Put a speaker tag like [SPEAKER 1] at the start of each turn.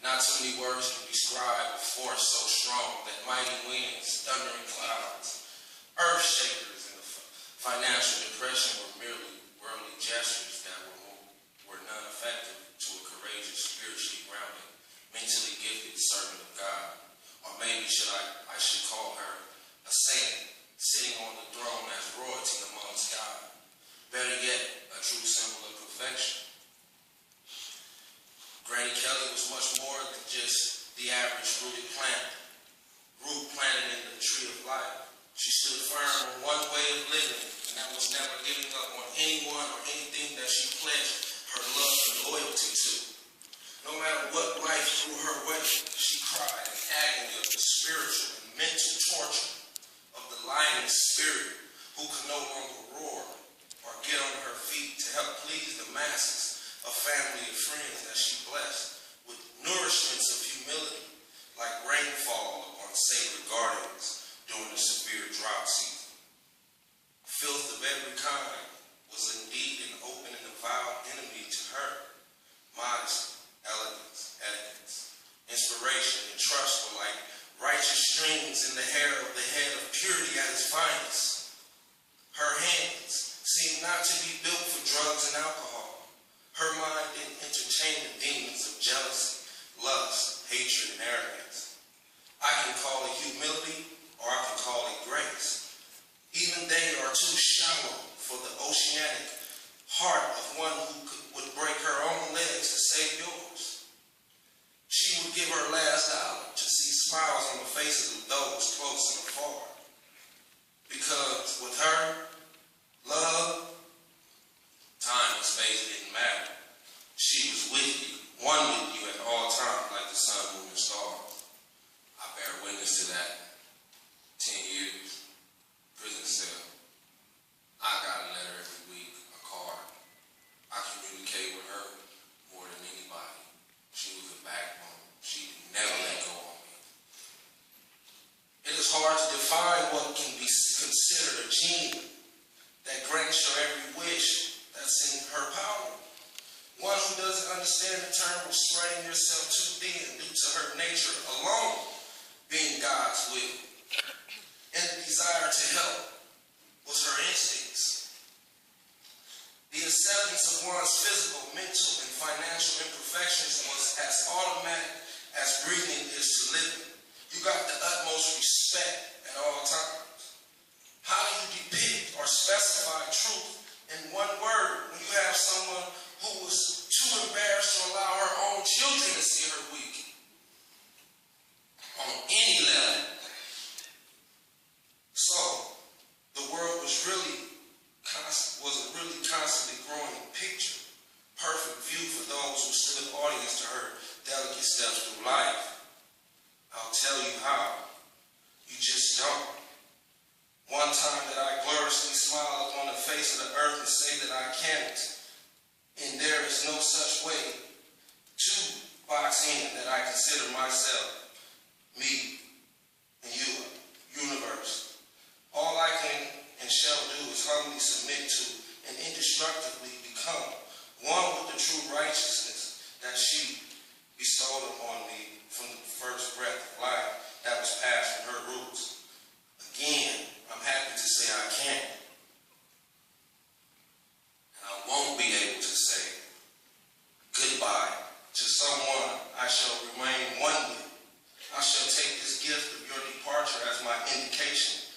[SPEAKER 1] Not too many words can describe a force so strong that mighty winds, thundering clouds, earth shakers, and the financial depression were merely worldly gestures that were none effective to a courageous, spiritually grounded, mentally gifted servant of God. Or maybe I should call her a saint, sitting on the throne as royalty amongst God. Better yet, a true symbol of perfection. Granny Kelly was much more than just the average root planted in the tree of life. She stood firm on one way of living, and that was never giving up on anyone or anything that she pledged her love and loyalty to. No matter what life threw her way, she cried in agony of the spiritual and mental torture of the lying spirit who could no longer roar or get on her feet to help please the masses of family and friends that she blessed with nourishments of humility, like rainfall upon sacred gardens during the severe drought season. Filth of every kind was indeed an open and avowed enemy to her. Modesty, elegance, etiquette, inspiration, and trust were like righteous streams in the hair of the head of purity at its finest. Her hands seemed not to be built for drugs and alcohol. Her mind didn't entertain the demons of jealousy, lust, hatred, and arrogance. I can call it humility, or I can call it grace. Even they are too shallow for the oceanic heart of one who would break her own legs to save yours. She would give her last dollar to see smiles on the faces of those close and afar. Because with her, love, time and space didn't matter. She was with you, one with you at all times, like the sun, moon, and stars. I bear witness to that. 10 years, prison cell. I got a letter every week, a card. I communicate with her more than anybody. She was a backbone. She never let go of me. It is hard to define what can be considered a genie that grants her every wish that's in her power. One who doesn't understand the term of spreading yourself too thin due to her nature alone being God's will. And the desire to help was her instincts. The acceptance of one's physical, mental, and financial imperfections was as automatic as breathing is to living. You got the utmost respect at all times. How do you depict or specify truth in one word when you have someone who was too embarrassed to allow her own children to see her weak? On any level. So, the world was a really constantly growing picture. Perfect view for those who stood audience to her delicate steps through life. I'll tell you how. You just don't. One time that I gloriously smile upon the face of the earth and say that I can't. And there is no such way to box in that I consider myself, me, and you, universe. All I can and shall do is humbly submit to and indestructibly become one with the true righteousness that she bestowed upon me from the first breath of life that was passed from her roots. Again, I'm happy to say I can. And I won't be able to say goodbye to someone I shall remain one with. I shall take this gift of your departure as my indication